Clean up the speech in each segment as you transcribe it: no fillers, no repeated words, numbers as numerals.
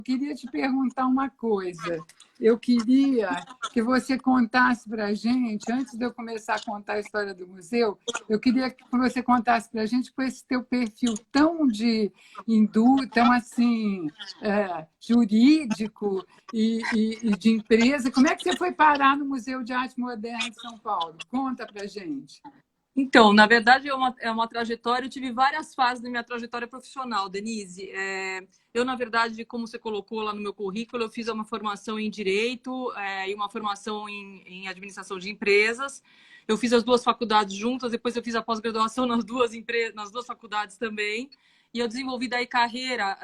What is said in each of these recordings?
queria te perguntar uma coisa. Eu queria que você contasse para a gente, antes de eu começar a contar a história do museu, eu queria que você contasse para a gente com esse teu perfil tão de tão assim, jurídico e de empresa. Como é que você foi parar no Museu de Arte Moderna de São Paulo? Conta para a gente. Então, na verdade, é uma trajetória. Eu tive várias fases da minha trajetória profissional, Denise. Eu, na verdade, como você colocou lá no meu currículo, eu fiz uma formação em Direito e uma formação em Administração de Empresas. Eu fiz as duas faculdades juntas, depois eu fiz a pós-graduação nas duas faculdades também. E eu desenvolvi daí carreira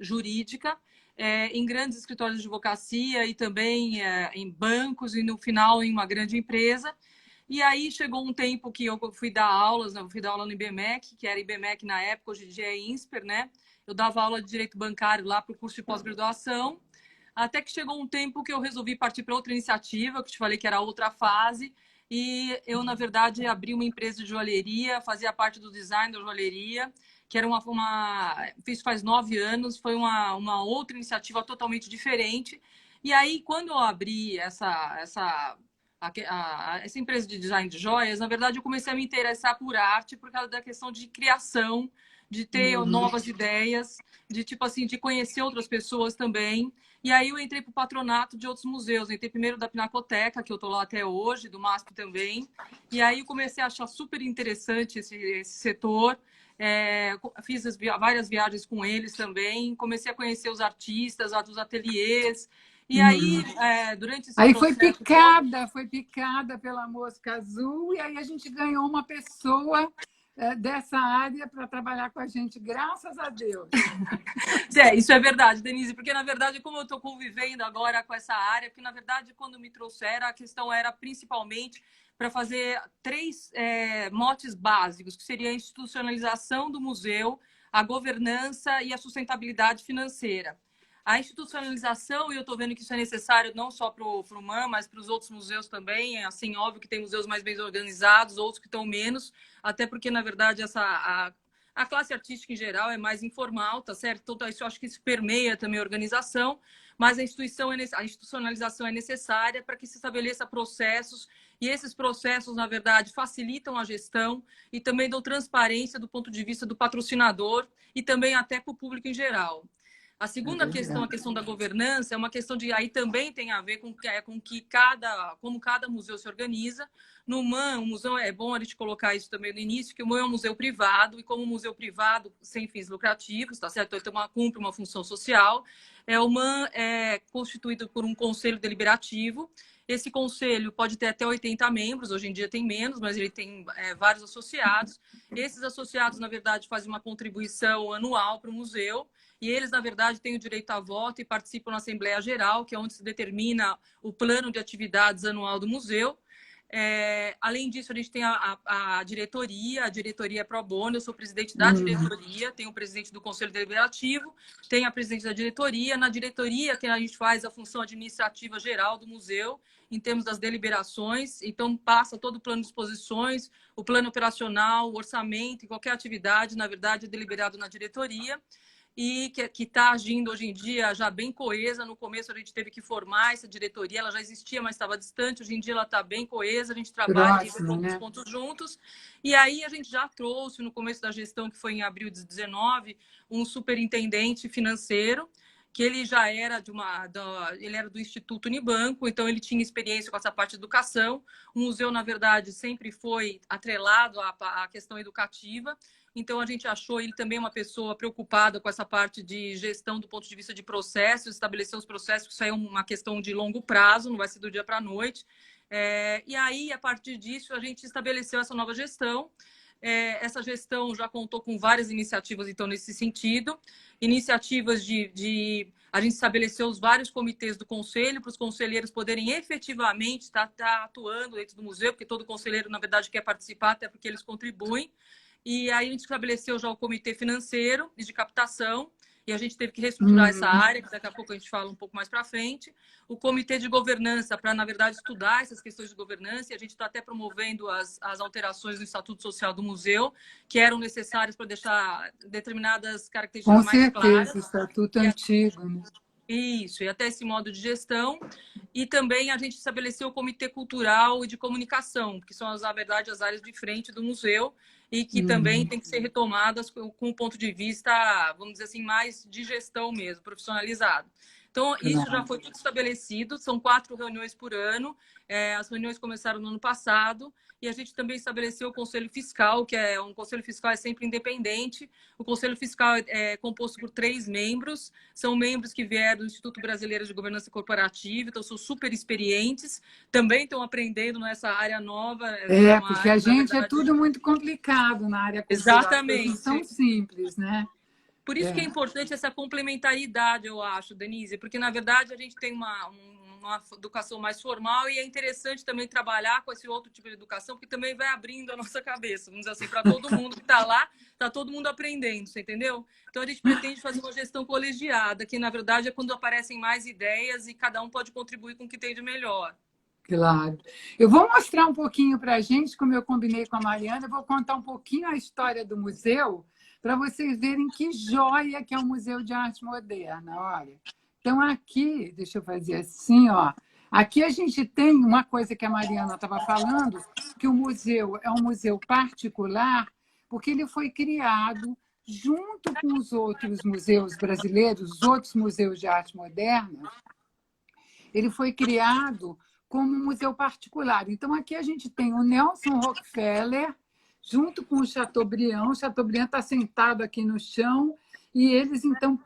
jurídica em grandes escritórios de advocacia e também em bancos e, no final, em uma grande empresa. E aí chegou um tempo que eu fui dar aulas, né? Eu fui dar aula no IBMEC, que era IBMEC na época, hoje em dia é INSPER, né? Eu dava aula de Direito Bancário lá para o curso de pós-graduação, até que chegou um tempo que eu resolvi partir para outra iniciativa, que te falei que era outra fase, e eu, na verdade, abri uma empresa de joalheria, fazia parte do design da joalheria, que era fiz faz 9 anos, foi uma outra iniciativa totalmente diferente. E aí, quando eu abri essa empresa de design de joias, na verdade, eu comecei a me interessar por arte por causa da questão de criação, de ter novas ideias, de tipo assim, de conhecer outras pessoas também. E aí eu entrei para o patronato de outros museus. Eu entrei primeiro da Pinacoteca, que eu estou lá até hoje, do MASP também. E aí eu comecei a achar super interessante esse setor. Fiz várias viagens com eles também. Comecei a conhecer os artistas, os ateliês. E aí, durante esse Aí processo foi picada pela mosca azul, e aí a gente ganhou uma pessoa dessa área para trabalhar com a gente, graças a Deus. Isso é verdade, Denise, porque na verdade, como eu estou convivendo agora com essa área, porque na verdade, quando me trouxeram, a questão era principalmente para fazer 3 motes básicos, que seria a institucionalização do museu, a governança e a sustentabilidade financeira. A institucionalização, e eu estou vendo que isso é necessário não só para o MAM, mas para os outros museus também. Assim, óbvio que tem museus mais bem organizados, outros que estão menos, até porque, na verdade, a classe artística em geral é mais informal, tá certo? Então, isso eu acho que isso permeia também a organização, mas a institucionalização é necessária para que se estabeleça processos, e esses processos, na verdade, facilitam a gestão e também dão transparência do ponto de vista do patrocinador e também até para o público em geral. A segunda questão, a questão da governança, é uma questão de aí também tem a ver com como cada museu se organiza. No MAM, o museu, é bom a gente colocar isso também no início, que o MAM é um museu privado, e como museu privado sem fins lucrativos, tá certo? Então, cumpre uma função social. O MAM é constituído por um conselho deliberativo. Esse conselho pode ter até 80 membros, hoje em dia tem menos, mas ele tem vários associados. Esses associados, na verdade, fazem uma contribuição anual para o museu, e eles, na verdade, têm o direito a voto e participam na Assembleia Geral, que é onde se determina o plano de atividades anual do museu. Além disso, a gente tem a diretoria é pro bono. Eu sou presidente da diretoria, tenho o presidente do Conselho Deliberativo, tenho a presidente da diretoria. Na diretoria, que a gente faz a função administrativa geral do museu, em termos das deliberações. Então, passa todo o plano de exposições, o plano operacional, o orçamento e qualquer atividade, na verdade, é deliberado na diretoria, e que está agindo hoje em dia já bem coesa. No começo a gente teve que formar essa diretoria, ela já existia, mas estava distante. Hoje em dia ela está bem coesa, a gente trabalha em todos os pontos juntos. E aí a gente já trouxe, no começo da gestão, que foi em abril de 2019, um superintendente financeiro, que ele já era ele era do Instituto Unibanco, então ele tinha experiência com essa parte de educação. O museu, na verdade, sempre foi atrelado à questão educativa. Então, a gente achou ele também uma pessoa preocupada com essa parte de gestão do ponto de vista de processos, estabelecer os processos, que isso aí é uma questão de longo prazo, não vai ser do dia para a noite. E aí, a partir disso, a gente estabeleceu essa nova gestão. Essa gestão já contou com várias iniciativas, então, nesse sentido. Iniciativas a gente estabeleceu os vários comitês do conselho, para os conselheiros poderem efetivamente estar atuando dentro do museu, porque todo conselheiro, na verdade, quer participar, até porque eles contribuem. E aí a gente estabeleceu já o comitê financeiro e de captação, e a gente teve que reestruturar essa área, que daqui a pouco a gente fala um pouco mais para frente. O comitê de governança, para, na verdade, estudar essas questões de governança, e a gente está até promovendo as alterações no Estatuto Social do Museu, que eram necessárias para deixar determinadas características mais claras. Com certeza, estatuto antigo, né? Isso, e até esse modo de gestão. E também a gente estabeleceu o Comitê Cultural e de Comunicação, que são, na verdade, as áreas de frente do museu, e que também tem que ser retomadas com um ponto de vista, vamos dizer assim, mais de gestão mesmo, profissionalizado. Então, isso já foi tudo estabelecido, são 4 reuniões por ano, as reuniões começaram no ano passado, e a gente também estabeleceu o Conselho Fiscal, que é um Conselho Fiscal sempre independente. O Conselho Fiscal é composto por 3 membros, são membros que vieram do Instituto Brasileiro de Governança Corporativa, então são super experientes, também estão aprendendo nessa área nova. Porque a gente é tudo muito complicado na área cultural. Exatamente. Não são simples, né? Por isso que é importante essa complementaridade, eu acho, Denise, porque, na verdade, a gente tem uma educação mais formal e é interessante também trabalhar com esse outro tipo de educação, porque também vai abrindo a nossa cabeça, vamos dizer assim, para todo mundo que está lá, está todo mundo aprendendo, você entendeu? Então, a gente pretende fazer uma gestão colegiada, que, na verdade, é quando aparecem mais ideias e cada um pode contribuir com o que tem de melhor. Claro. Eu vou mostrar um pouquinho para a gente, como eu combinei com a Mariana, eu vou contar um pouquinho a história do museu, para vocês verem que joia que é o Museu de Arte Moderna. Olha. Então, aqui, deixa eu fazer assim, ó. Aqui a gente tem uma coisa que a Mariana estava falando, que o museu é um museu particular, porque ele foi criado junto com os outros museus brasileiros, os outros museus de arte moderna. Ele foi criado como um museu particular. Então, aqui a gente tem o Nelson Rockefeller, junto com o Chateaubriand. O Chateaubriand está sentado aqui no chão, e eles, então,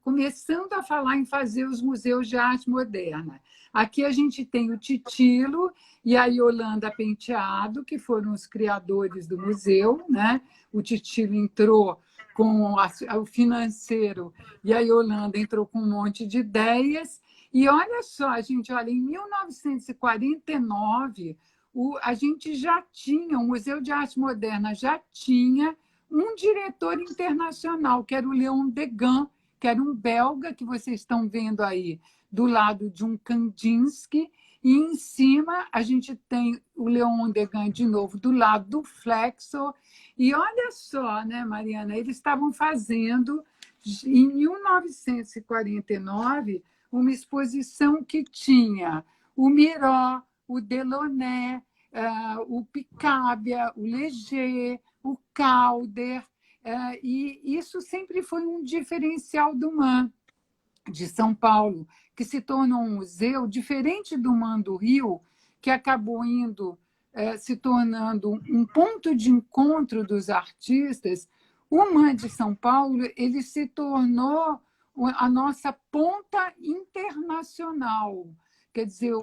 começando a falar em fazer os museus de arte moderna. Aqui a gente tem o Titilo e a Yolanda Penteado, que foram os criadores do museu, né? O Titilo entrou com o financeiro e a Yolanda entrou com um monte de ideias. E olha só, gente, olha, em 1949, a gente já tinha, o Museu de Arte Moderna já tinha um diretor internacional, que era o Léon Degan, que era um belga, que vocês estão vendo aí, do lado de um Kandinsky, e em cima a gente tem o Léon Degan de novo, do lado do Flexo. E olha só, né, Mariana, eles estavam fazendo, em 1949, uma exposição que tinha o Miró, o Delaunay, o Picabia, o Léger, o Calder, e isso sempre foi um diferencial do MAM de São Paulo, que se tornou um museu diferente do MAM do Rio, que acabou se tornando um ponto de encontro dos artistas. O MAM de São Paulo ele se tornou a nossa ponta internacional. Quer dizer,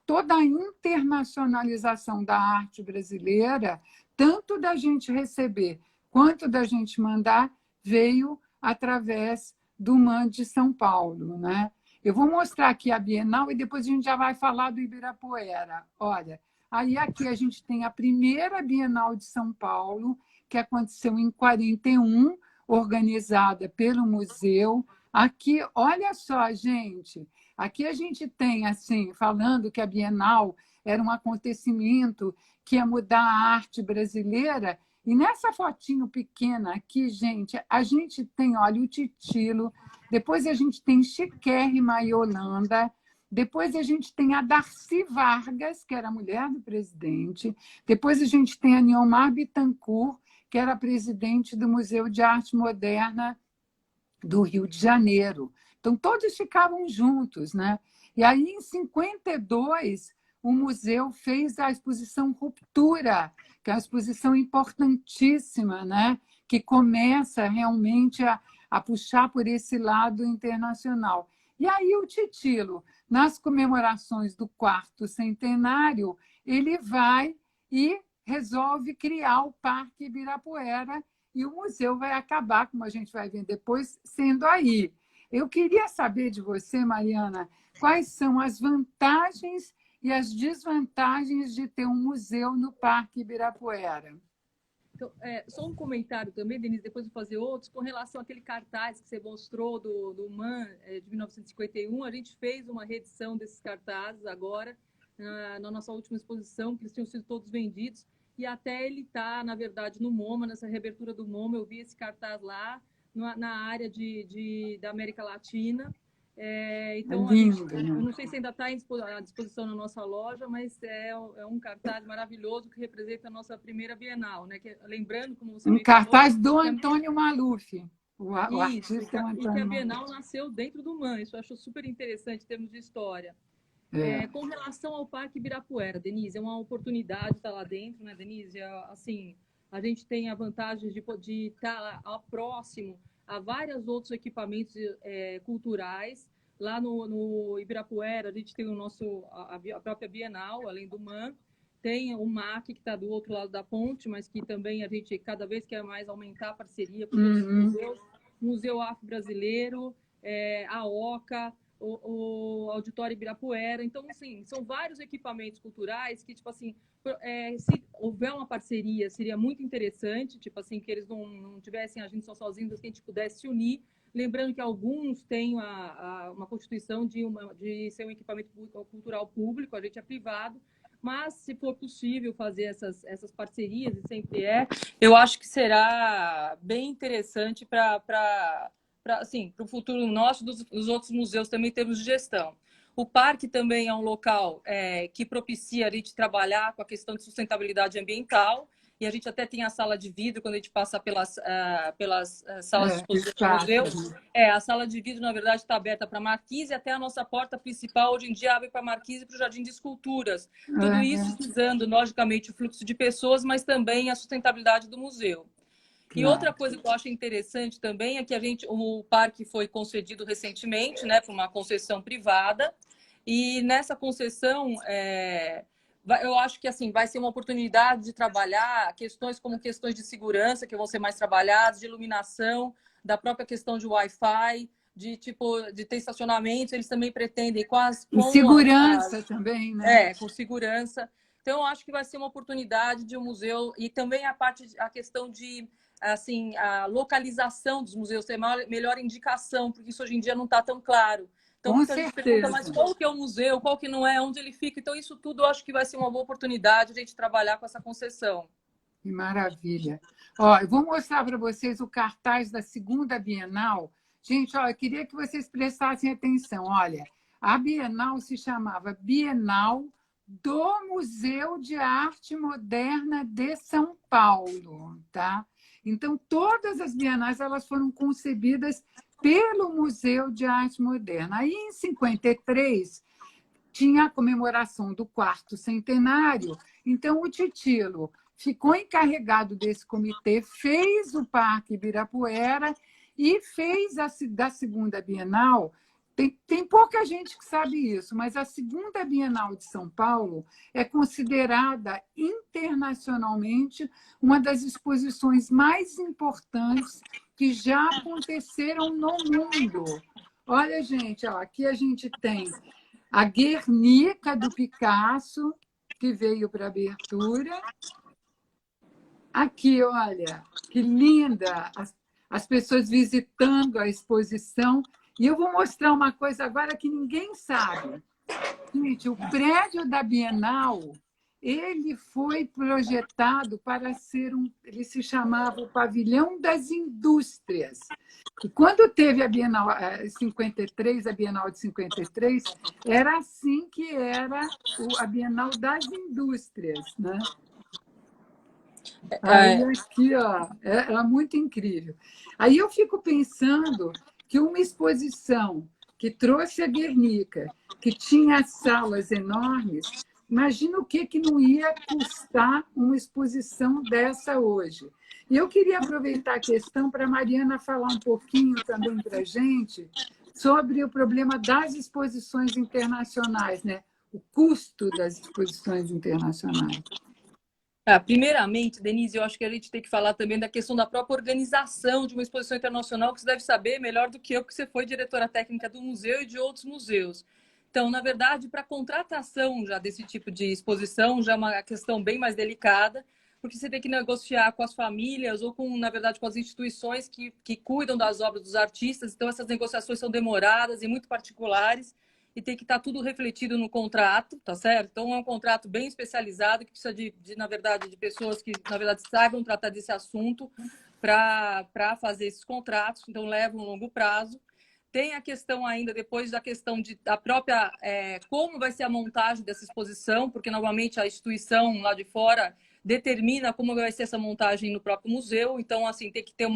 toda a internacionalização da arte brasileira, tanto da gente receber quanto da gente mandar, veio através do MAM de São Paulo, né? Eu vou mostrar aqui a Bienal e depois a gente já vai falar do Ibirapuera. Olha, aí aqui a gente tem a primeira Bienal de São Paulo, que aconteceu em 41, organizada pelo museu. Aqui, olha só, gente, aqui a gente tem, assim, falando que a Bienal era um acontecimento que ia mudar a arte brasileira, e nessa fotinho pequena aqui, gente, a gente tem, olha, o Titilo, depois a gente tem Chiquérrima e Yolanda, depois a gente tem a Darcy Vargas, que era a mulher do presidente, depois a gente tem a Niomar Bittencourt, que era presidente do Museu de Arte Moderna do Rio de Janeiro. Então, todos ficavam juntos, né? E aí, em 52, o museu fez a exposição Ruptura, que é uma exposição importantíssima, né? Que começa realmente a puxar por esse lado internacional. E aí o Titilo, nas comemorações do 4º centenário, ele vai e resolve criar o Parque Ibirapuera, e o museu vai acabar, como a gente vai ver depois, sendo aí. Eu queria saber de você, Mariana, quais são as vantagens e as desvantagens de ter um museu no Parque Ibirapuera? Então, só um comentário também, Denise, depois eu vou fazer outros, com relação àquele cartaz que você mostrou do MAN de 1951. A gente fez uma reedição desses cartazes agora, na nossa última exposição, que eles tinham sido todos vendidos, e até ele está, na verdade, no MoMA, nessa reabertura do MoMA, eu vi esse cartaz lá, na área da América Latina. Então, eu não sei se ainda está à disposição na nossa loja, mas é um cartaz maravilhoso que representa a nossa primeira Bienal, né? Lembrando, como você cartaz falou, do Antônio Maluf, o artista e que a Bienal nasceu dentro do MAN. Isso eu acho super interessante em termos de história. Com relação ao Parque Ibirapuera, Denise, é uma oportunidade estar lá dentro, né, Denise? Assim, a gente tem a vantagem de estar próximo a vários outros equipamentos culturais. Lá no Ibirapuera, a gente tem a própria Bienal, além do MAN. Tem o MAC, que está do outro lado da ponte, mas que também a gente cada vez quer mais aumentar a parceria com os museus. Museu Afro-Brasileiro, a OCA, o Auditório Ibirapuera. Então, assim, são vários equipamentos culturais que, tipo assim, se houver uma parceria, seria muito interessante, tipo assim, que eles não tivessem agindo só sozinhos, que a gente pudesse se unir. Lembrando que alguns têm uma constituição de ser um equipamento cultural público, a gente é privado, mas se for possível fazer essas parcerias, e sempre eu acho que será bem interessante para assim, o futuro nosso, dos outros museus também em termos de gestão. O parque também é um local que propicia a gente trabalhar com a questão de sustentabilidade ambiental, e a gente até tem a sala de vidro, quando a gente passa pelas salas de exposição do museu. A sala de vidro, na verdade, está aberta para a Marquise, até a nossa porta principal, hoje em dia, abre para a Marquise e para o Jardim de Esculturas. Tudo isso visando, logicamente, o fluxo de pessoas, mas também a sustentabilidade do museu. E outra coisa que eu acho interessante também é que o parque foi concedido recentemente, né, por uma concessão privada, e nessa concessão eu acho que assim vai ser uma oportunidade de trabalhar questões como questões de segurança, que vão ser mais trabalhadas, de iluminação, da própria questão de Wi-Fi, de ter estacionamentos. Eles também pretendem com segurança também, né? Com segurança. Então, eu acho que vai ser uma oportunidade de um museu, e também a questão de assim, a localização dos museus, ter melhor indicação, porque isso hoje em dia não está tão claro. Então, muita gente pergunta, mas qual que é o museu, qual que não é, onde ele fica? Então, isso tudo eu acho que vai ser uma boa oportunidade de a gente trabalhar com essa concessão. Que maravilha. Ó, eu vou mostrar para vocês o cartaz da segunda Bienal. Gente, ó, eu queria que vocês prestassem atenção. Olha, a Bienal se chamava Bienal do Museu de Arte Moderna de São Paulo, tá? Então, todas as bienais elas foram concebidas pelo Museu de Arte Moderna. Aí, em 53, tinha a comemoração do 4º centenário, então o Titilo ficou encarregado desse comitê, fez o Parque Ibirapuera e fez da segunda Bienal. Tem pouca gente que sabe isso, mas a segunda Bienal de São Paulo é considerada internacionalmente uma das exposições mais importantes que já aconteceram no mundo. Olha, gente, ó, aqui a gente tem a Guernica, do Picasso, que veio para a abertura. Aqui, olha, que linda! As pessoas visitando a exposição. E eu vou mostrar uma coisa agora que ninguém sabe. Gente, o prédio da Bienal, ele foi projetado para ser ele se chamava o Pavilhão das Indústrias. E quando teve a Bienal 53, a Bienal de 53, era assim que era a Bienal das Indústrias, né? Aí aqui, ó, era muito incrível. Aí eu fico pensando que uma exposição que trouxe a Guernica, que tinha salas enormes, imagina o que não ia custar uma exposição dessa hoje. E eu queria aproveitar a questão para a Mariana falar um pouquinho também para a gente sobre o problema das exposições internacionais, né? O custo das exposições internacionais. Primeiramente, Denise, eu acho que a gente tem que falar também da questão da própria organização de uma exposição internacional, que você deve saber melhor do que eu, porque você foi diretora técnica do museu e de outros museus. Então, na verdade, para a contratação já desse tipo de exposição, já é uma questão bem mais delicada, porque você tem que negociar com as famílias ou com, na verdade, com as instituições que cuidam das obras dos artistas. Então, essas negociações são demoradas e muito particulares e tem que estar tudo refletido no contrato, tá certo? Então, é um contrato bem especializado que precisa na verdade, de pessoas que, na verdade, saibam tratar desse assunto para fazer esses contratos. Então, leva um longo prazo. Tem a questão ainda, depois da questão da própria... como vai ser a montagem dessa exposição, porque, normalmente, a instituição lá de fora determina como vai ser essa montagem no próprio museu. Então, assim, tem que ter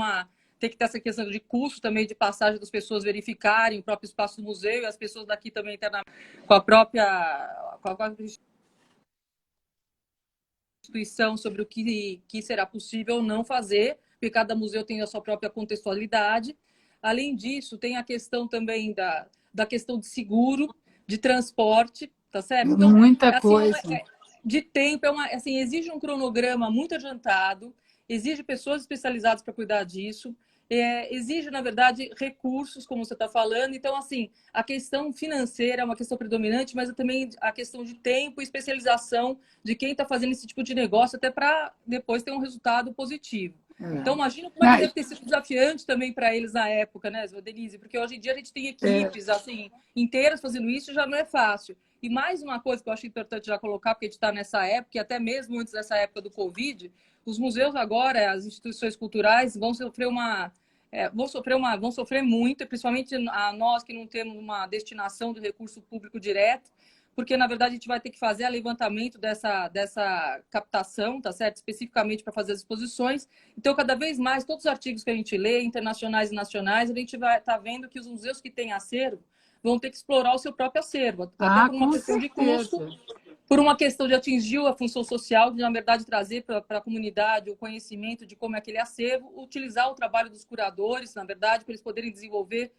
essa questão de custo também, de passagem das pessoas verificarem o próprio espaço do museu e as pessoas daqui também internamente com a própria instituição sobre o que será possível ou não fazer, porque cada museu tem a sua própria contextualidade. Além disso, tem a questão também da questão de seguro, de transporte, tá certo? Então, muita assim, coisa. de tempo, assim, exige um cronograma muito adiantado, exige pessoas especializadas para cuidar disso, exige, na verdade, recursos, como você está falando. Então, assim, a questão financeira é uma questão predominante, mas também a questão de tempo e especialização de quem está fazendo esse tipo de negócio, até para depois ter um resultado positivo. Então, imagina como é que deve ter sido desafiante também para eles na época, né, Denise? Porque hoje em dia a gente tem equipes assim, inteiras fazendo isso, já não é fácil. E mais uma coisa que eu acho importante já colocar, porque a gente está nessa época, e até mesmo antes dessa época do Covid, os museus agora, as instituições culturais vão sofrer vão sofrer muito, principalmente a nós que não temos uma destinação do recurso público direto, porque, na verdade, a gente vai ter que fazer o levantamento dessa captação, tá certo? Especificamente para fazer as exposições. Então, cada vez mais, todos os artigos que a gente lê, internacionais e nacionais, a gente vai estar vendo que os museus que têm acervo vão ter que explorar o seu próprio acervo, até por uma questão de custo, por uma questão de atingir a função social, de, na verdade, trazer para a comunidade o conhecimento de como é aquele acervo, utilizar o trabalho dos curadores, na verdade, para eles poderem desenvolver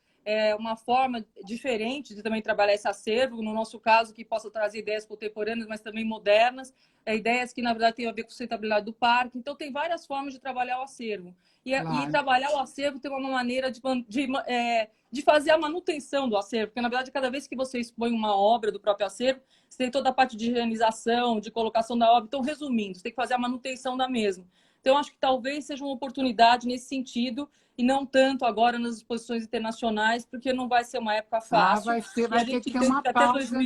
uma forma diferente de também trabalhar esse acervo, no nosso caso, que possa trazer ideias contemporâneas, mas também modernas, ideias que, na verdade, têm a ver com a sustentabilidade do parque. Então, tem várias formas de trabalhar o acervo. E trabalhar o acervo tem uma maneira de fazer a manutenção do acervo, porque, na verdade, cada vez que você expõe uma obra do próprio acervo, você tem toda a parte de higienização, de colocação da obra. Então, resumindo, você tem que fazer a manutenção da mesma. Então, acho que talvez seja uma oportunidade nesse sentido, e não tanto agora nas exposições internacionais, porque não vai ser uma época fácil. Vai ter que ter uma pausa.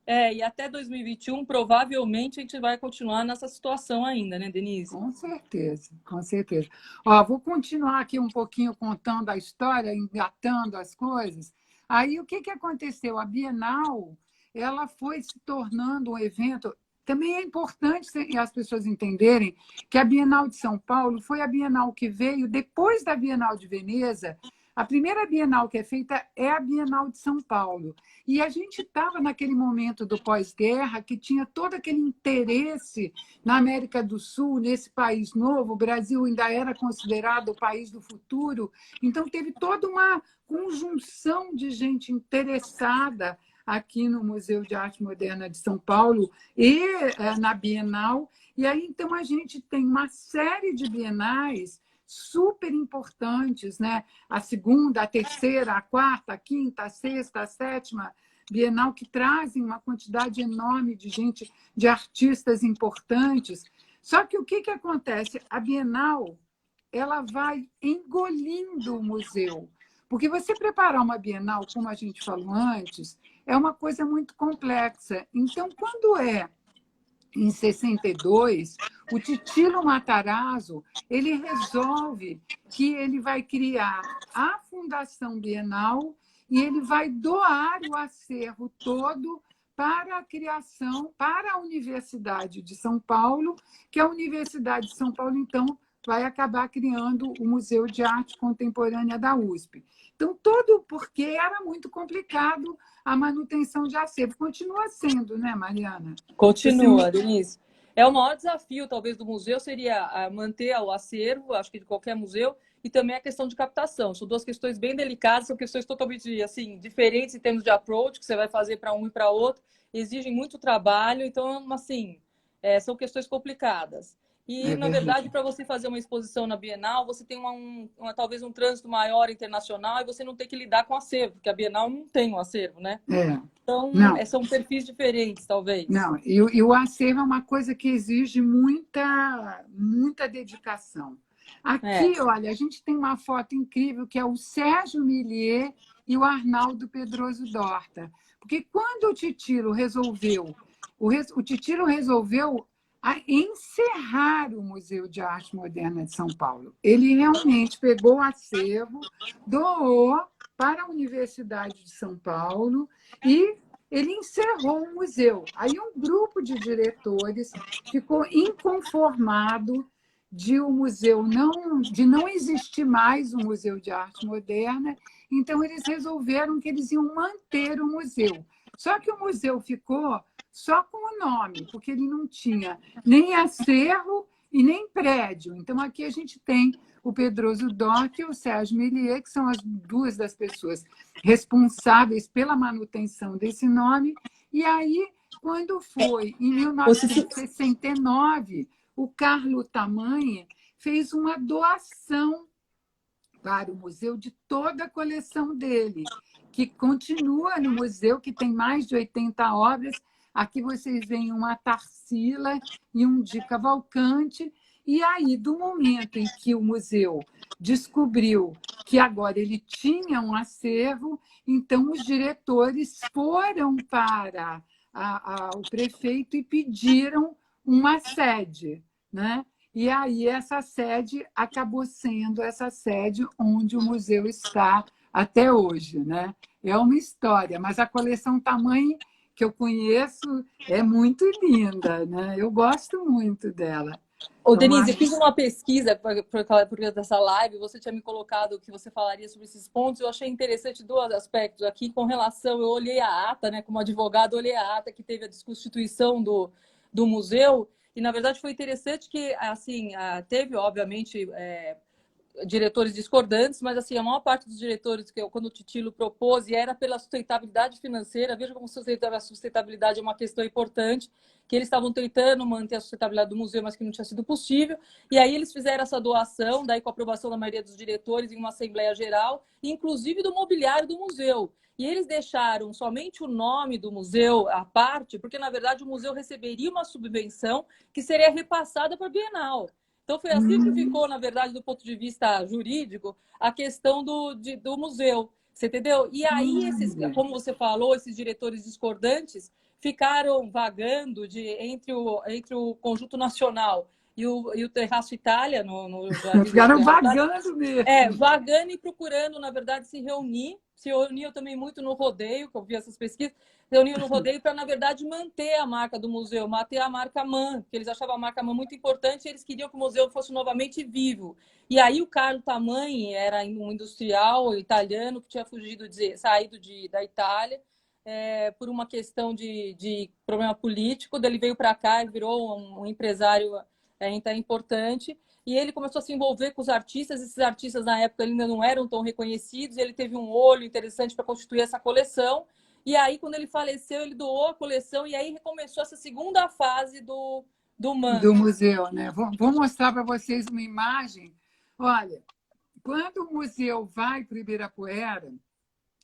E até 2021, provavelmente, a gente vai continuar nessa situação ainda, né, Denise? Com certeza, com certeza. Ó, vou continuar aqui um pouquinho contando a história, engatando as coisas. Aí, o que aconteceu? A Bienal, ela foi se tornando um evento... Também é importante as pessoas entenderem que a Bienal de São Paulo foi a Bienal que veio depois da Bienal de Veneza. A primeira Bienal que é feita é a Bienal de São Paulo. E a gente estava naquele momento do pós-guerra que tinha todo aquele interesse na América do Sul, nesse país novo. O Brasil ainda era considerado o país do futuro. Então, teve toda uma conjunção de gente interessada aqui no Museu de Arte Moderna de São Paulo e na Bienal. E aí, então, a gente tem uma série de bienais super importantes, né? A segunda, a terceira, a quarta, a quinta, a sexta, a sétima Bienal, que trazem uma quantidade enorme de gente, de artistas importantes. Só que o que acontece? A Bienal ela vai engolindo o museu. Porque você preparar uma Bienal, como a gente falou antes, é uma coisa muito complexa. Então, quando em 62, o Titilo Matarazzo ele resolve que ele vai criar a Fundação Bienal e ele vai doar o acervo todo para a criação, para a Universidade de São Paulo, que a Universidade de São Paulo, então, vai acabar criando o Museu de Arte Contemporânea da USP. Então, todo porque era muito complicado a manutenção de acervo. Continua sendo, né, Mariana? Continua, Denise. O maior desafio, talvez, do museu seria manter o acervo, acho que de qualquer museu, e também a questão de captação. São duas questões bem delicadas, são questões totalmente assim, diferentes em termos de approach, que você vai fazer para um e para outro, exigem muito trabalho, então, assim, são questões complicadas. E, na verdade, para você fazer uma exposição na Bienal, você tem talvez um trânsito maior internacional e você não tem que lidar com acervo, porque a Bienal não tem um acervo, né? Não, são perfis diferentes, talvez. não. E o acervo é uma coisa que exige muita dedicação. É. Aqui, olha, a gente tem uma foto incrível que é o Sérgio Millier e o Arnaldo Pedroso Dorta. Porque quando o Titilo resolveu, o Titilo resolveu encerrar o Museu de Arte Moderna de São Paulo. Ele realmente pegou o acervo, doou para a Universidade de São Paulo e ele encerrou o museu. Aí um grupo de diretores ficou inconformado de de não existir mais o Museu de Arte Moderna, então eles resolveram que eles iam manter o museu. Só que o museu ficou só com o nome, porque ele não tinha nem acervo e nem prédio. Então aqui a gente tem o Pedroso Doc e o Sérgio Millier, que são as duas das pessoas responsáveis pela manutenção desse nome. E aí, quando foi em 1969, o Carlo Tamanhi fez uma doação para o museu de toda a coleção dele, que continua no museu, que tem mais de 80 obras. Aqui vocês veem uma Tarsila e um de Cavalcante. E aí, do momento em que o museu descobriu que agora ele tinha um acervo, então os diretores foram para o prefeito e pediram uma sede, né? E aí essa sede acabou sendo essa sede onde o museu está até hoje, né? É uma história, mas a coleção Tamanho que eu conheço é muito linda, né? Eu gosto muito dela. Ô, Então, Denise, eu fiz uma pesquisa por dessa live, você tinha me colocado que você falaria sobre esses pontos, eu achei interessante dois aspectos aqui com relação, eu olhei a ata, né, como advogado, olhei a ata que teve a desconstituição do museu, e na verdade foi interessante que, assim, teve, obviamente, diretores discordantes, mas assim, a maior parte dos diretores que quando o Titilo propôs, e era pela sustentabilidade financeira, veja como a sustentabilidade é uma questão importante, que eles estavam tentando manter a sustentabilidade do museu, mas que não tinha sido possível, e aí eles fizeram essa doação, daí com a aprovação da maioria dos diretores em uma Assembleia Geral, inclusive do mobiliário do museu. E eles deixaram somente o nome do museu à parte, porque, na verdade, o museu receberia uma subvenção que seria repassada para a Bienal. Então, foi assim que ficou, na verdade, do ponto de vista jurídico, a questão do museu. Você entendeu? E aí, como você falou, esses diretores discordantes ficaram vagando entre o Conjunto Nacional e o Terraço Itália, ficaram vagando mesmo. Vagando e procurando, na verdade, se reunir. Se reuniam também muito no rodeio, que eu vi essas pesquisas, reuniam no rodeio para, na verdade, manter a marca do museu, manter a marca MAN, porque eles achavam a marca MAN muito importante e eles queriam que o museu fosse novamente vivo. E aí o Carlo Tamanhi era um industrial italiano que tinha saído da Itália por uma questão de problema político, daí ele veio para cá e virou um empresário importante. E ele começou a se envolver com os artistas. Esses artistas, na época, ainda não eram tão reconhecidos. Ele teve um olho interessante para constituir essa coleção. E aí, quando ele faleceu, ele doou a coleção. E aí começou essa segunda fase do MAN. Do museu, né? Vou mostrar para vocês uma imagem. Olha, quando o museu vai para o Ibirapuera,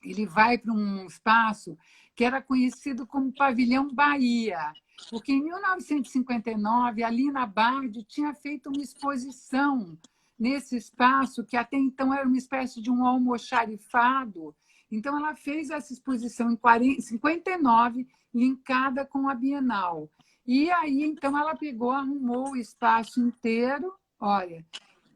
ele vai para um espaço que era conhecido como Pavilhão Bahia, porque em 1959 a Lina Bardi tinha feito uma exposição nesse espaço, que até então era uma espécie de um almoxarifado. Então, ela fez essa exposição em 59, linkada com a Bienal. E aí, então, ela arrumou o espaço inteiro, olha,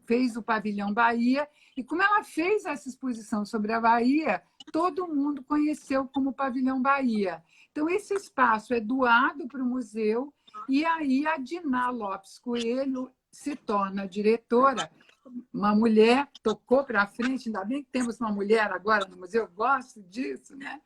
fez o Pavilhão Bahia, e como ela fez essa exposição sobre a Bahia, todo mundo conheceu como Pavilhão Bahia. Então, esse espaço é doado para o museu, e aí a Diná Lopes Coelho se torna diretora, uma mulher, tocou para frente, ainda bem que temos uma mulher agora no museu, gosto disso, né?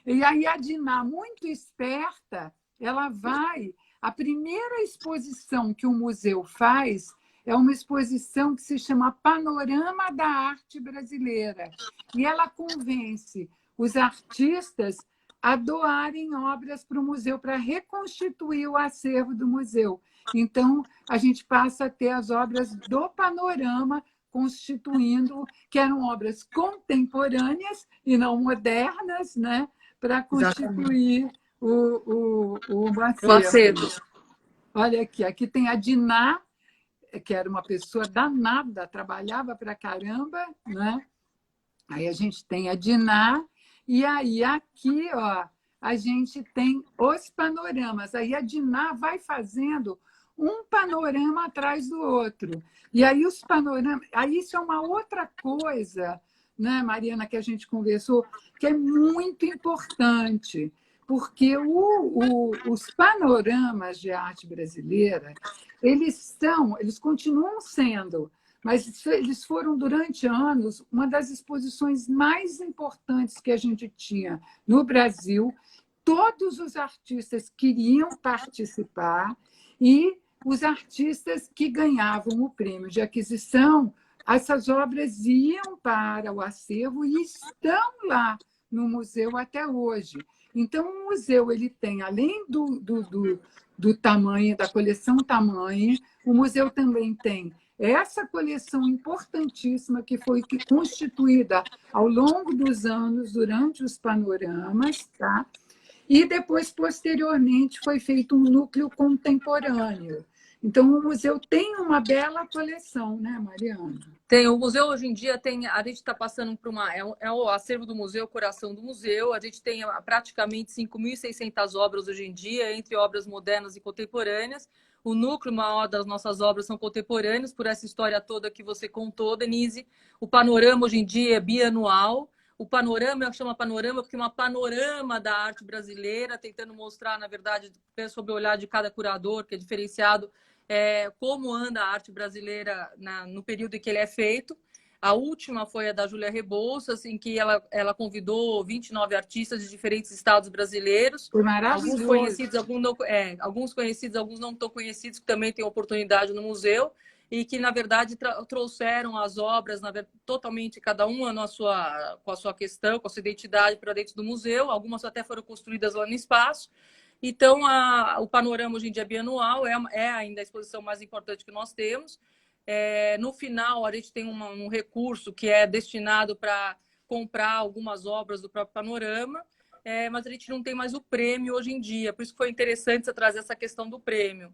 E aí a Diná, muito esperta, ela vai... A primeira exposição que o museu faz é uma exposição que se chama Panorama da Arte Brasileira. E ela convence os artistas a doarem obras para o museu, para reconstituir o acervo do museu. Então, a gente passa a ter as obras do Panorama constituindo, que eram obras contemporâneas e não modernas, né, para constituir o O acervo. acervo. Olha aqui tem a Diná, que era uma pessoa danada, trabalhava para caramba, né? Aí a gente tem a Diná, e aí aqui, ó, a gente tem os panoramas. Aí a Diná vai fazendo um panorama atrás do outro. E aí os panoramas... Aí isso é uma outra coisa, né, Mariana, que a gente conversou, que é muito importante, porque os panoramas de arte brasileira, eles continuam sendo, mas eles foram, durante anos, uma das exposições mais importantes que a gente tinha no Brasil. Todos os artistas queriam participar e os artistas que ganhavam o prêmio de aquisição, essas obras iam para o acervo e estão lá no museu até hoje. Então, o museu ele tem, além do tamanho, da coleção tamanho, o museu também tem essa coleção importantíssima que foi constituída ao longo dos anos, durante os panoramas, tá? E depois, posteriormente, foi feito um núcleo contemporâneo. Então, o museu tem uma bela coleção, né, Mariana? Tem, o museu hoje em dia tem, a gente está passando por é o acervo do museu, o coração do museu. A gente tem praticamente 5.600 obras hoje em dia, entre obras modernas e contemporâneas. O núcleo maior das nossas obras são contemporâneas, por essa história toda que você contou, Denise. O panorama hoje em dia é bianual. O panorama, eu chamo panorama porque é uma panorama da arte brasileira, tentando mostrar, na verdade, sob o olhar de cada curador, que é diferenciado, como anda a arte brasileira no período em que ele é feito. A última foi a da Júlia Rebouças, em que ela convidou 29 artistas de diferentes estados brasileiros. Foi maravilhoso. Alguns conhecidos, alguns conhecidos, alguns não tão conhecidos, que também têm oportunidade no museu, e que, na verdade, trouxeram as obras totalmente, cada uma com a sua questão, com a sua identidade, para dentro do museu. Algumas até foram construídas lá no espaço. Então, o panorama hoje em dia é bianual, é ainda a exposição mais importante que nós temos. No final, a gente tem um recurso que é destinado para comprar algumas obras do próprio panorama, mas a gente não tem mais o prêmio hoje em dia. Por isso que foi interessante você trazer essa questão do prêmio.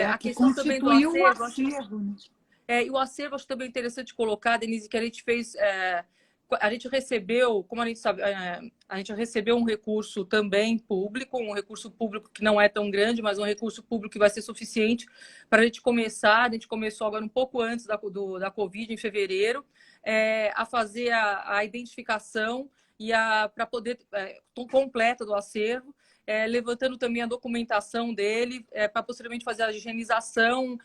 A questão também do acervo. E o acervo, acho também interessante colocar, Denise, que a gente fez... a gente recebeu, como a gente sabe, a gente recebeu um recurso também público, um recurso público que não é tão grande, mas um recurso público que vai ser suficiente para a gente começar. A gente começou agora um pouco antes da Covid, em fevereiro, a fazer a identificação e para poder completa do acervo, levantando também a documentação dele, para posteriormente fazer a higienização,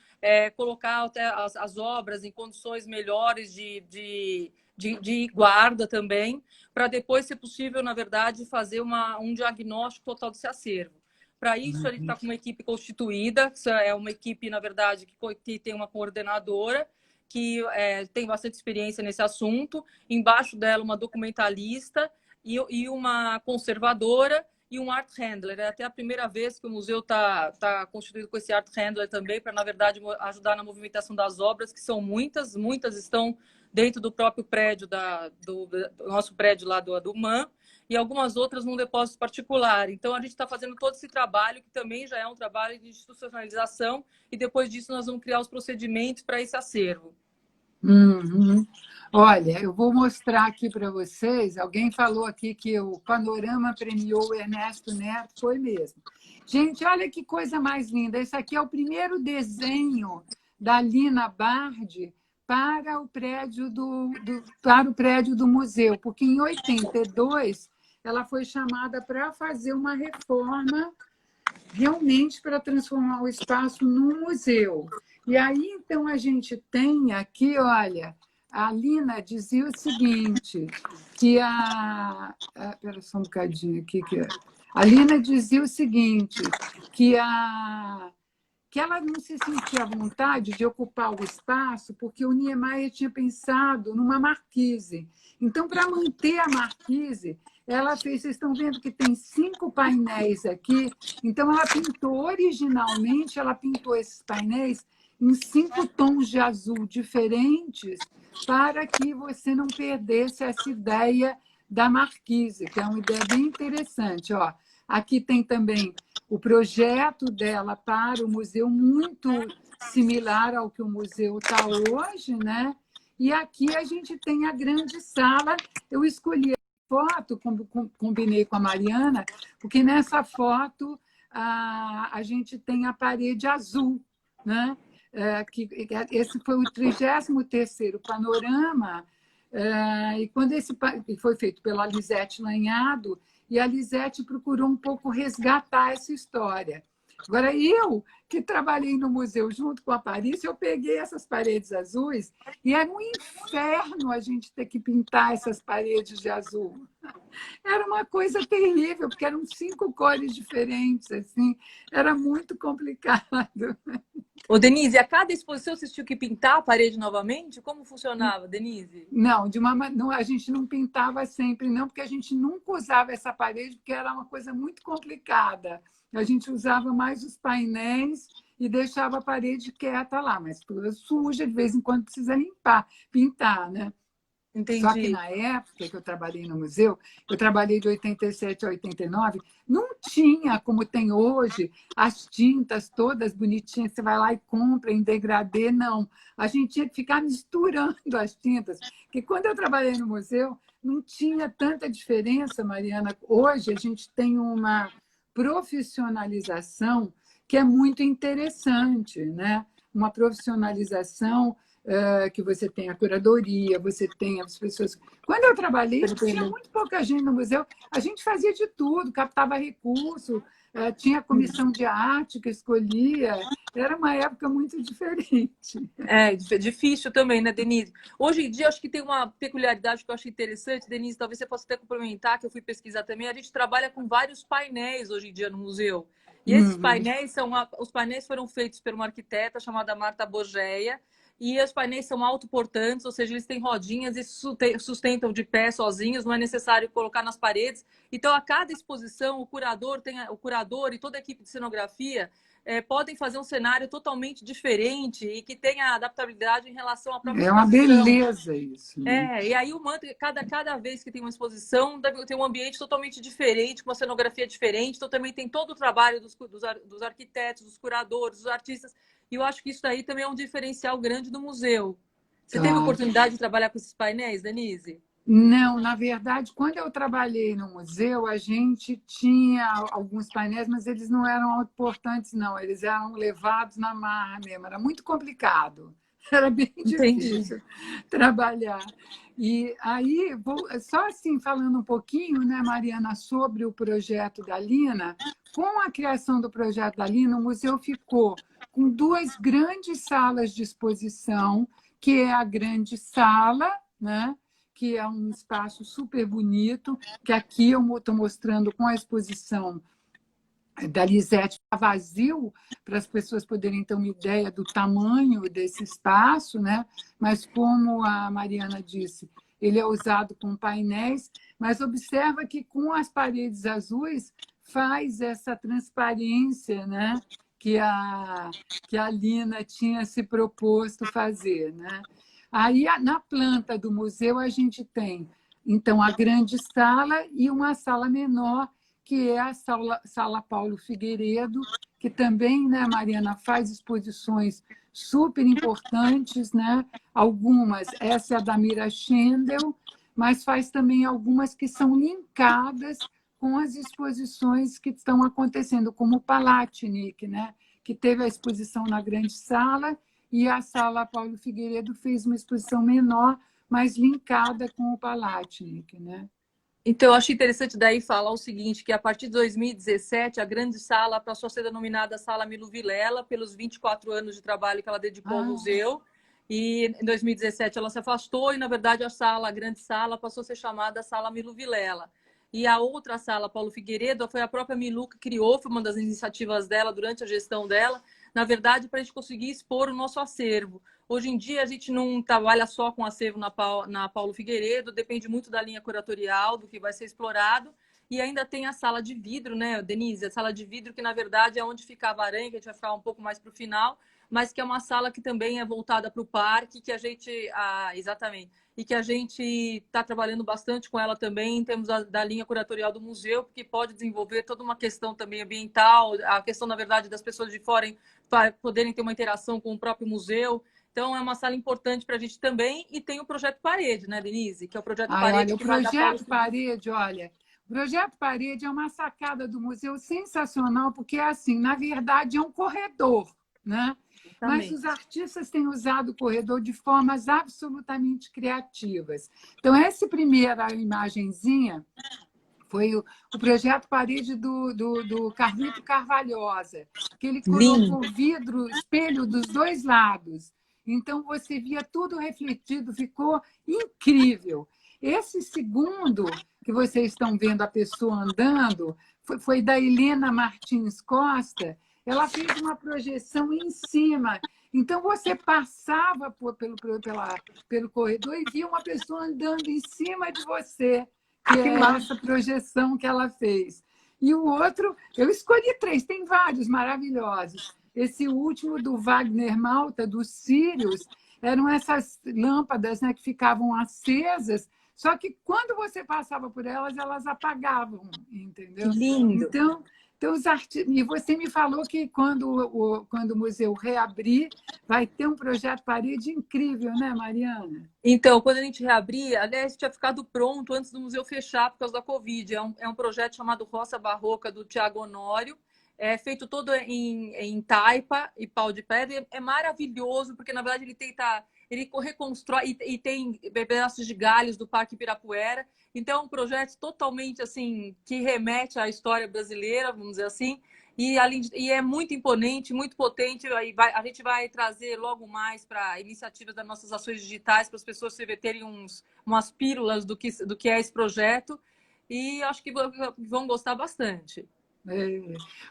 colocar até as obras em condições melhores de guarda também, para depois, se possível, na verdade, fazer um diagnóstico total desse acervo. Para isso, a gente está com uma equipe constituída, é uma equipe, na verdade, que tem uma coordenadora, que tem bastante experiência nesse assunto, embaixo dela uma documentalista e uma conservadora e um art handler. É até a primeira vez que o museu está constituído com esse art handler também, para, na verdade, ajudar na movimentação das obras, que são muitas estão dentro do próprio prédio, do nosso prédio lá do MAM, e algumas outras num depósito particular. Então, a gente está fazendo todo esse trabalho, que também já é um trabalho de institucionalização, e depois disso nós vamos criar os procedimentos para esse acervo. Uhum. Olha, eu vou mostrar aqui para vocês. Alguém falou aqui que o Panorama premiou o Ernesto Neto, foi mesmo. Gente, olha que coisa mais linda. Esse aqui é o primeiro desenho da Lina Bardi para o prédio do museu, porque em 82 ela foi chamada para fazer uma reforma realmente para transformar o espaço num museu. E aí, então, a gente tem aqui, olha, a Lina dizia o seguinte, que espera só um bocadinho aqui. A Lina dizia o seguinte, que ela não se sentia à vontade de ocupar o espaço porque o Niemeyer tinha pensado numa marquise. Então, para manter a marquise, ela fez... Vocês estão vendo que tem 5 painéis aqui. Então, ela pintou, originalmente, ela pintou esses painéis em 5 tons de azul diferentes para que você não perdesse essa ideia da marquise, que é uma ideia bem interessante. Ó, aqui tem também o projeto dela para o museu, muito similar ao que o museu está hoje, né? E aqui a gente tem a grande sala. Eu escolhi a foto, combinei com a Mariana, porque nessa foto a gente tem a parede azul, né? Esse foi o 33º panorama, e quando foi feito pela Lisete Lanhado, e a Lisete procurou um pouco resgatar essa história. Agora, eu, que trabalhei no museu junto com a Paris, eu peguei essas paredes azuis e era um inferno a gente ter que pintar essas paredes de azul. Era uma coisa terrível, porque eram 5 cores diferentes, assim, era muito complicado. Ô, Denise, a cada exposição vocês tinham que pintar a parede novamente? Como funcionava, Denise? Não, não, a gente não pintava sempre, não, porque a gente nunca usava essa parede, porque era uma coisa muito complicada. A gente usava mais os painéis e deixava a parede quieta lá, mas toda suja, de vez em quando precisa limpar, pintar, né? Só que Entendi. na época que eu trabalhei no museu, eu trabalhei de 87 a 89, não tinha como tem hoje as tintas todas bonitinhas, você vai lá e compra em degradê, não. A gente tinha que ficar misturando as tintas, porque quando eu trabalhei no museu, não tinha tanta diferença, Mariana. Hoje a gente tem uma profissionalização que é muito interessante, né? Uma profissionalização que você tem a curadoria, você tem as pessoas. Quando eu trabalhei, tinha muito pouca gente no museu, a gente fazia de tudo, captava recurso, tinha comissão de arte que escolhia, era uma época muito diferente. É difícil também, né, Denise? Hoje em dia, acho que tem uma peculiaridade que eu acho interessante, Denise, talvez você possa até complementar, que eu fui pesquisar também. A gente trabalha com vários painéis hoje em dia no museu. E esses painéis os painéis foram feitos por uma arquiteta chamada Marta Borgeia, e os painéis são autoportantes, ou seja, eles têm rodinhas e sustentam de pé sozinhos, não é necessário colocar nas paredes. Então, a cada exposição, o curador e toda a equipe de cenografia podem fazer um cenário totalmente diferente e que tenha adaptabilidade em relação à própria É uma exposição. beleza isso. Né? E aí o manto, cada vez que tem uma exposição, tem um ambiente totalmente diferente, com uma cenografia diferente, então também tem todo o trabalho dos arquitetos, dos curadores, dos artistas, e eu acho que isso daí também é um diferencial grande do museu. Você teve Claro. oportunidade de trabalhar com esses painéis, Denise? Não, na verdade, quando eu trabalhei no museu, a gente tinha alguns painéis, mas eles não eram importantes, não. Eles eram levados na marra mesmo. Era muito complicado. Era bem Entendi. difícil trabalhar. E aí, só assim, falando um pouquinho, né, Mariana, sobre o projeto da Lina, com a criação do projeto da Lina, o museu ficou com 2 grandes salas de exposição, que é a grande sala, né? Que é um espaço super bonito, que aqui eu estou mostrando com a exposição da Lisete, está vazio, para as pessoas poderem ter uma ideia do tamanho desse espaço, né? Mas como a Mariana disse, ele é usado com painéis, mas observa que com as paredes azuis faz essa transparência, né? Que a Lina tinha se proposto fazer, né? Aí, na planta do museu, a gente tem, então, a grande sala e uma sala menor, que é a sala Paulo Figueiredo, que também, né, Mariana, faz exposições super importantes, né? Algumas, essa é a da Mira Schendel, mas faz também algumas que são linkadas com as exposições que estão acontecendo, como o Palatnik, né? Que teve a exposição na grande sala, e a sala Paulo Figueiredo fez uma exposição menor, mas linkada com o Palatnik, né? Então, eu acho interessante daí falar o seguinte, que a partir de 2017, a grande sala passou a ser denominada Sala Milo Vilela, pelos 24 anos de trabalho que ela dedicou ao museu. E em 2017 ela se afastou e, na verdade, a grande sala, passou a ser chamada Sala Milo Vilela. E a outra sala, Paulo Figueiredo, foi a própria Milu que criou, foi uma das iniciativas dela durante a gestão dela, na verdade, para a gente conseguir expor o nosso acervo. Hoje em dia, a gente não trabalha só com acervo na Paulo Figueiredo, depende muito da linha curatorial, do que vai ser explorado. E ainda tem a sala de vidro, né, Denise? A sala de vidro, que na verdade é onde fica a varanha, que a gente vai ficar um pouco mais para o final, mas que é uma sala que também é voltada para o parque, que a gente... exatamente. E que a gente está trabalhando bastante com ela também, temos da linha curatorial do museu, porque pode desenvolver toda uma questão também ambiental, a questão, na verdade, das pessoas de fora poderem ter uma interação com o próprio museu. Então, é uma sala importante para a gente também. E tem o Projeto Parede, né, Denise? Que é o Projeto Parede Olha, o que vai dar Projeto Parede, olha, o Projeto Parede é uma sacada do museu sensacional, porque, assim, na verdade, é um corredor, né? Mas também. os artistas têm usado o corredor de formas absolutamente criativas. Então, essa primeira imagenzinha foi o projeto Parede do Carlito Carvalhosa, que ele Lindo. colocou vidro, espelho dos dois lados. Então, você via tudo refletido, ficou incrível. Esse segundo, que vocês estão vendo a pessoa andando, foi da Helena Martins Costa. Ela fez uma projeção em cima. Então, você passava pelo corredor e via uma pessoa andando em cima de você, que Que é massa. essa projeção que ela fez. E o outro, eu escolhi três, tem vários maravilhosos. Esse último do Wagner Malta, dos Círios, eram essas lâmpadas, né, que ficavam acesas, só que quando você passava por elas, elas apagavam, Que entendeu? lindo. Então os artistas... E você me falou que quando o museu reabrir, vai ter um projeto parede incrível, né, Mariana? Então, quando a gente reabrir, aliás, tinha ficado pronto antes do museu fechar por causa da Covid. É um projeto chamado Roça Barroca, do Tiago Honório. É feito todo em taipa e pau de pedra. É maravilhoso, porque, na verdade, ele reconstrói e tem pedaços de galhos do Parque Ibirapuera. Então, é um projeto totalmente, assim, que remete à história brasileira, vamos dizer assim. E é muito imponente, muito potente. A gente vai trazer logo mais para iniciativas das nossas ações digitais, para as pessoas terem umas pílulas do que é esse projeto. E acho que vão gostar bastante.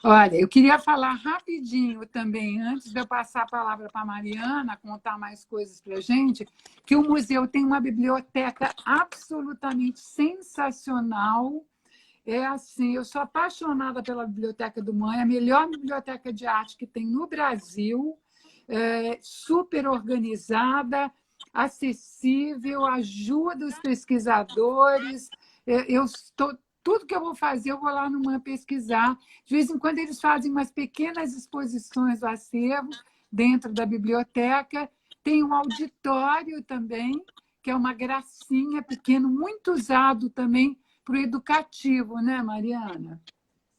Olha, eu queria falar rapidinho também, antes de eu passar a palavra para a Mariana, contar mais coisas para a gente, que o museu tem uma biblioteca absolutamente sensacional. É assim, eu sou apaixonada pela Biblioteca do Mãe, a melhor biblioteca de arte que tem no Brasil, super organizada, acessível, ajuda os pesquisadores. Eu estou Tudo que eu vou fazer, eu vou lá no MAN pesquisar. De vez em quando, eles fazem umas pequenas exposições do acervo dentro da biblioteca. Tem um auditório também, que é uma gracinha, pequeno, muito usado também para o educativo, né, Mariana?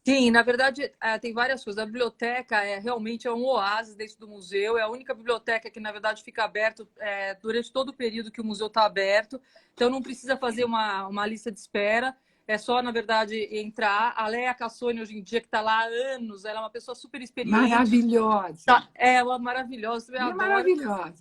Sim, na verdade, tem várias coisas. A biblioteca realmente é um oásis dentro do museu. É a única biblioteca que, na verdade, fica aberto durante todo o período que o museu está aberto. Então, não precisa fazer uma lista de espera. É só, na verdade, entrar. A Léa Cassoni, hoje em dia, que está lá há anos, ela é uma pessoa super experiente. Maravilhosa. Tá, ela é maravilhosa, eu Ela é adoro. maravilhosa.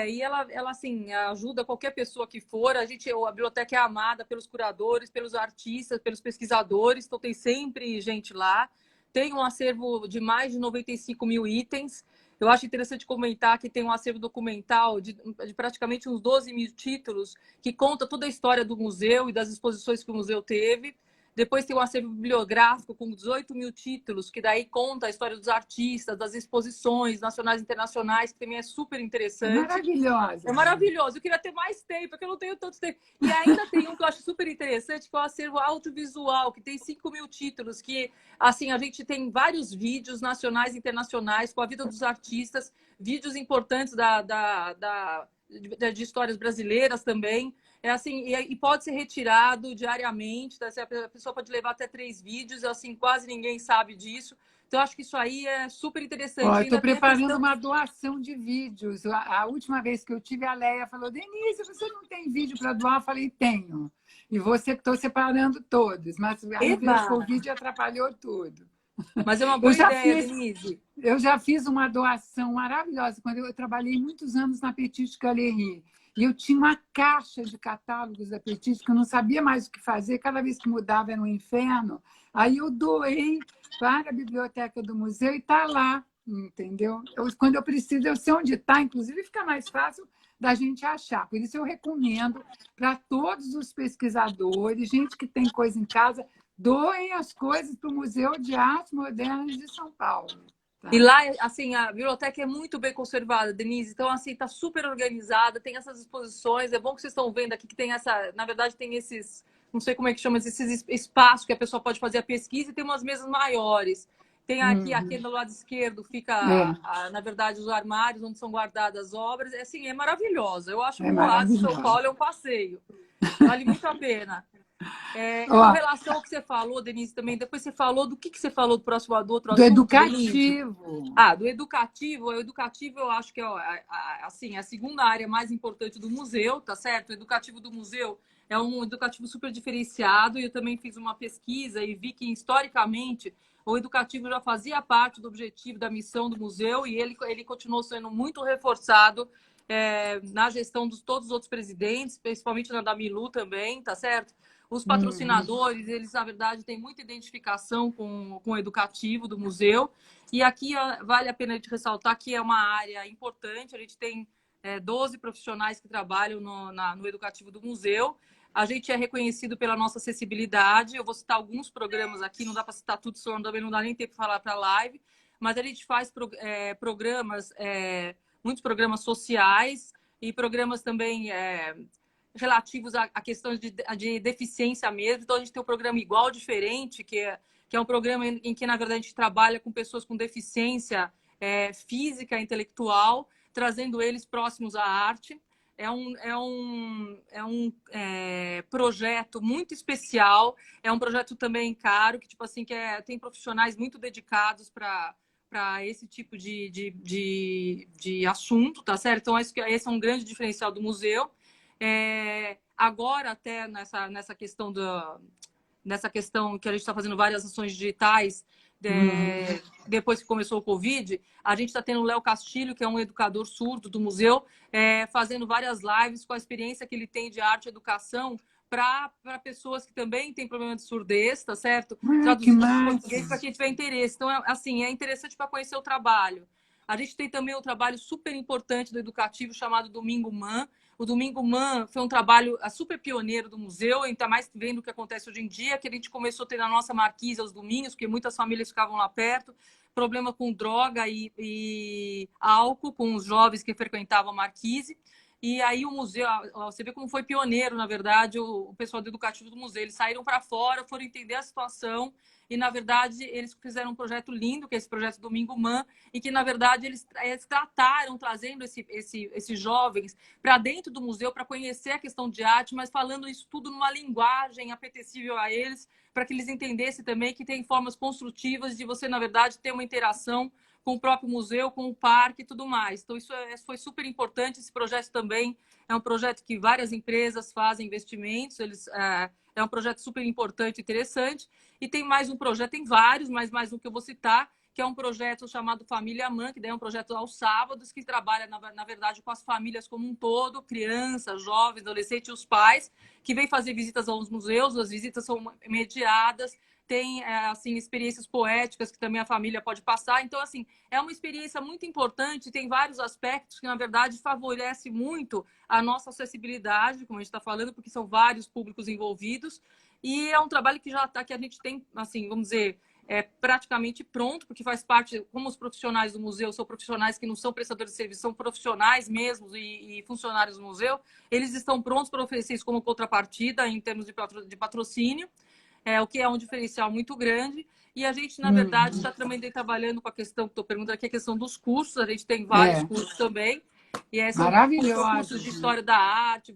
E ela assim, ajuda qualquer pessoa que for. A biblioteca é amada pelos curadores, pelos artistas, pelos pesquisadores, então tem sempre gente lá. Tem um acervo de mais de 95 mil itens. Eu acho interessante comentar que tem um acervo documental de praticamente uns 12 mil títulos, que conta toda a história do museu e das exposições que o museu teve. Depois tem um acervo bibliográfico com 18 mil títulos, que daí conta a história dos artistas, das exposições nacionais e internacionais, que também é super É interessante. maravilhosa. É maravilhoso. Eu queria ter mais tempo, porque eu não tenho tanto tempo. E ainda tem um que eu acho super interessante, que é o acervo audiovisual, que tem 5 mil títulos, que assim, a gente tem vários vídeos nacionais e internacionais com a vida dos artistas, vídeos importantes de histórias brasileiras também. É assim, e pode ser retirado diariamente, tá? A pessoa pode levar até 3 vídeos, assim, quase ninguém sabe disso. Então, acho que isso aí é super interessante. Estou Ainda tem a preparando questão. uma doação de vídeos. A última vez que eu tive, a Leia falou: Denise, você não tem vídeo para doar? Eu falei: tenho. E você estou separando todos, mas aí veio Eba! o Covid e atrapalhou tudo. Mas é uma Eu boa já ideia, fiz, Denise. eu já fiz uma doação maravilhosa quando eu trabalhei muitos anos na Petite Galerie. E eu tinha uma caixa de catálogos da Petite que eu não sabia mais o que fazer, cada vez que mudava era um inferno. Aí eu doei para a biblioteca do museu e está lá, entendeu? Quando eu preciso, eu sei onde está, inclusive fica mais fácil da gente achar. Por isso eu recomendo para todos os pesquisadores, gente que tem coisa em casa, doem as coisas para o Museu de Arte Moderna de São Paulo. E lá, assim, a biblioteca é muito bem conservada, Denise. Então, assim, está super organizada, tem essas exposições. É bom que vocês estão vendo aqui que tem essa... Na verdade, tem esses... Não sei como é que chama, esses espaços que a pessoa pode fazer a pesquisa e tem umas mesas maiores. Tem aqui do lado esquerdo fica, na verdade, os armários onde são guardadas as obras. É, assim, é maravilhosa. Eu acho que o Oásis de São Paulo é um passeio. Vale muito a pena. Com relação ao que você falou, Denise, também, depois você falou do que você falou do próximo do outro do assunto, educativo. Denise? Do educativo. O educativo eu acho que é assim, a segunda área mais importante do museu, tá certo? O educativo do museu é um educativo super diferenciado e eu também fiz uma pesquisa e vi que, historicamente, o educativo já fazia parte do objetivo, da missão do museu e ele continuou sendo muito reforçado na gestão de todos os outros presidentes, principalmente na da Milu também, tá certo? Os patrocinadores, eles, na verdade, têm muita identificação com o educativo do museu. E aqui vale a pena a gente ressaltar que é uma área importante. A gente tem 12 profissionais que trabalham no educativo do museu. A gente é reconhecido pela nossa acessibilidade. Eu vou citar alguns programas aqui, não dá para citar tudo, senão também não dá nem tempo para falar para a live. Mas a gente faz programas, muitos programas sociais e programas também relativos a questões de deficiência mesmo. Então, a gente tem um programa igual, diferente, que é um programa em que, na verdade, a gente trabalha com pessoas com deficiência física, intelectual, trazendo eles próximos à arte. É um projeto muito especial, é um projeto também caro, que, tipo assim, tem profissionais muito dedicados para esse tipo de assunto, tá certo? Então, esse é um grande diferencial do museu. Agora, até nessa questão que a gente está fazendo várias ações digitais, depois que começou o Covid, a gente está tendo o Léo Castilho, que é um educador surdo do museu, fazendo várias lives com a experiência que ele tem de arte e educação para pessoas que também têm problema de surdez, tá certo? Traduzindo para português para quem tiver interesse. Então, assim, é interessante para conhecer o trabalho. A gente tem também um trabalho super importante do educativo chamado Domingo Man. O Domingo Man foi um trabalho super pioneiro do museu, ainda mais vendo o que acontece hoje em dia, que a gente começou a ter na nossa marquise aos domingos, porque muitas famílias ficavam lá perto, problema com droga e álcool, com os jovens que frequentavam a marquise. E aí o museu, você vê como foi pioneiro, na verdade, o pessoal do educativo do museu. Eles saíram para fora, foram entender a situação e, na verdade, eles fizeram um projeto lindo, que é esse projeto Domingo Man, e que, na verdade, eles trataram, trazendo esses jovens para dentro do museu para conhecer a questão de arte, mas falando isso tudo numa linguagem apetecível a eles, para que eles entendessem também que tem formas construtivas de você, na verdade, ter uma interação com o próprio museu, com o parque e tudo mais. Então, isso foi super importante. Esse projeto também é um projeto que várias empresas fazem investimentos. É um projeto super importante e interessante. E tem mais um projeto, tem vários, mas mais um que eu vou citar, que é um projeto chamado Família Man, que daí é um projeto aos sábados, que trabalha, na verdade, com as famílias como um todo, crianças, jovens, adolescentes e os pais, que vêm fazer visitas aos museus. As visitas são mediadas, tem assim, experiências poéticas que também a família pode passar. Então, assim, é uma experiência muito importante, tem vários aspectos que, na verdade, favorece muito a nossa acessibilidade, como a gente está falando, porque são vários públicos envolvidos. E é um trabalho que já está, que a gente tem, assim, vamos dizer, praticamente pronto, porque faz parte, como os profissionais do museu são profissionais que não são prestadores de serviço, são profissionais mesmos e funcionários do museu, eles estão prontos para oferecer isso como contrapartida em termos de patrocínio. O que é um diferencial muito grande. E a gente, na verdade, está também trabalhando com a questão que estou perguntando aqui, a questão dos cursos. A gente tem vários cursos também. E são cursos de história da arte,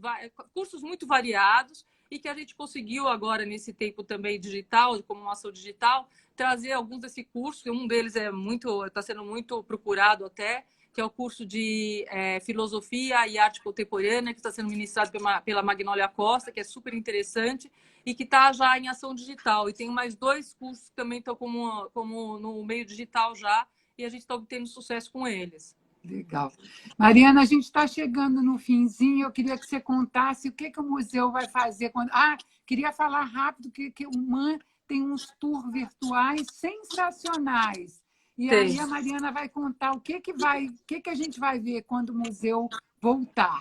cursos muito variados, e que a gente conseguiu agora, nesse tempo também digital, como uma ação digital, trazer alguns desses cursos. Um deles está sendo muito procurado até, que é o curso de Filosofia e Arte Contemporânea, que está sendo ministrado pela Magnólia Costa, que é super interessante, e que está já em ação digital. E tem mais 2 cursos que também estão como no meio digital já, e a gente está obtendo sucesso com eles. Legal. Mariana, a gente está chegando no finzinho. Eu queria que você contasse o que o museu vai fazer. Queria falar rápido que o MAN tem uns tours virtuais sensacionais. E aí a Mariana vai contar o que a gente vai ver quando o museu voltar.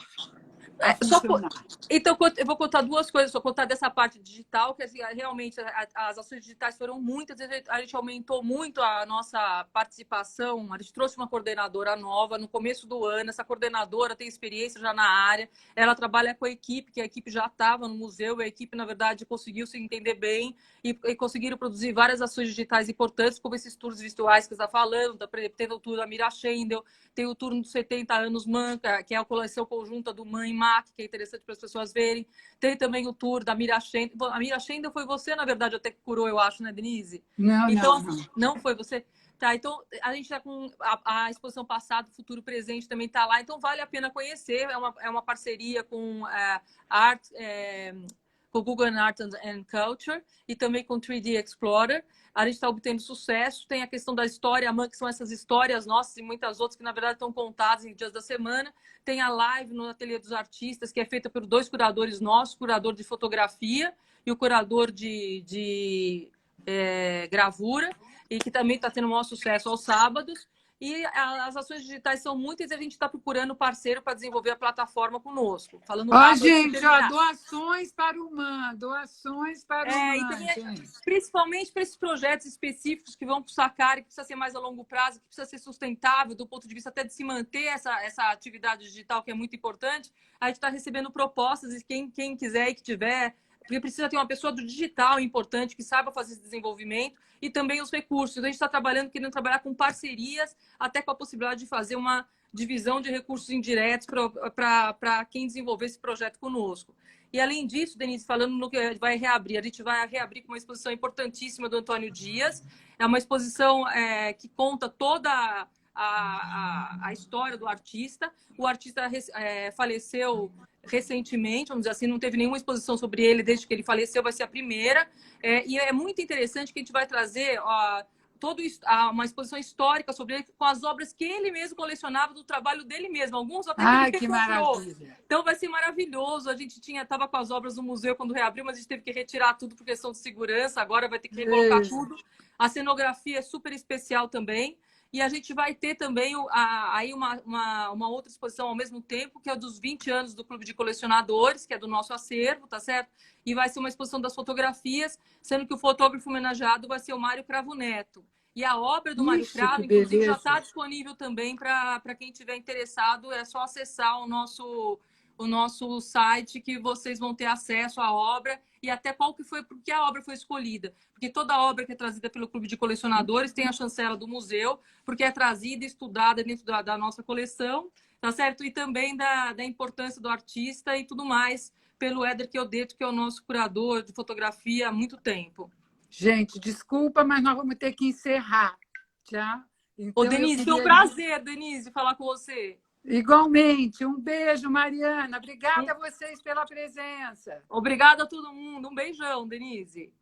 a funcionar. Então, eu vou contar duas coisas. Vou contar dessa parte digital, que assim, realmente as ações digitais foram muitas. A gente aumentou muito a nossa participação. A gente trouxe uma coordenadora nova no começo do ano. Essa coordenadora tem experiência já na área. Ela trabalha com a equipe, que a equipe já estava no museu. A equipe, na verdade, conseguiu se entender bem e conseguiram produzir várias ações digitais importantes, como esses tours virtuais que você está falando. Teve o tour da Mira Schendel, tem o tour dos 70 anos MAN, que é a coleção conjunta do MAN e MAC, que é interessante para as pessoas verem. Tem também o tour da Mira Schendel. A Mira Schendel foi você, na verdade, até que curou, eu acho, né, Denise? Não, então, não. Não foi você? Tá, então a gente está com a exposição passado, futuro, presente também está lá, então vale a pena conhecer. É uma parceria com com o Google Art and Culture e também com o 3D Explorer. A gente está obtendo sucesso. Tem a questão da história, que são essas histórias nossas e muitas outras que, na verdade, estão contadas em dias da semana. Tem a live no Ateliê dos Artistas, que é feita por dois curadores nossos, o curador de fotografia e o curador de gravura, e que também está tendo o maior sucesso aos sábados. E as ações digitais são muitas e a gente está procurando parceiro para desenvolver a plataforma conosco. Falando rápido, gente, doações para o MAN, doações para o MAN, gente. Principalmente para esses projetos específicos que vão para o Sacari, que precisa ser mais a longo prazo, que precisa ser sustentável do ponto de vista até de se manter essa atividade digital, que é muito importante. A gente está recebendo propostas e quem quiser e que tiver, porque precisa ter uma pessoa do digital importante que saiba fazer esse desenvolvimento e também os recursos. A gente está querendo trabalhar com parcerias, até com a possibilidade de fazer uma divisão de recursos indiretos para quem desenvolver esse projeto conosco. E, além disso, Denise, falando no que vai reabrir, a gente vai reabrir com uma exposição importantíssima do Antônio Dias. É uma exposição que conta toda a história do artista. O artista faleceu recentemente, vamos dizer assim, não teve nenhuma exposição sobre ele desde que ele faleceu, vai ser a primeira. E é muito interessante que a gente vai trazer uma exposição histórica sobre ele, com as obras que ele mesmo colecionava do trabalho dele mesmo. Alguns até que maravilha! Então vai ser maravilhoso. A gente estava com as obras no museu quando reabriu, mas a gente teve que retirar tudo por questão de segurança. Agora vai ter que recolocar tudo. A cenografia é super especial também. E a gente vai ter também aí uma outra exposição ao mesmo tempo, que é dos 20 anos do Clube de Colecionadores, que é do nosso acervo, tá certo? E vai ser uma exposição das fotografias, sendo que o fotógrafo homenageado vai ser o Mário Cravo Neto. E a obra do Mário Cravo, inclusive, já está disponível também para quem estiver interessado. É só acessar o nosso site que vocês vão ter acesso à obra e até porque a obra foi escolhida. Porque toda obra que é trazida pelo Clube de Colecionadores tem a chancela do museu, porque é trazida e estudada dentro da nossa coleção, tá certo? E também da importância do artista e tudo mais, pelo Éder Chiodeto, que é o nosso curador de fotografia há muito tempo. Gente, desculpa, mas nós vamos ter que encerrar, tá? Então, Denise, foi um prazer, Denise, falar com você. Igualmente. Um beijo, Mariana. Obrigada a vocês pela presença. Obrigada a todo mundo. Um beijão, Denise.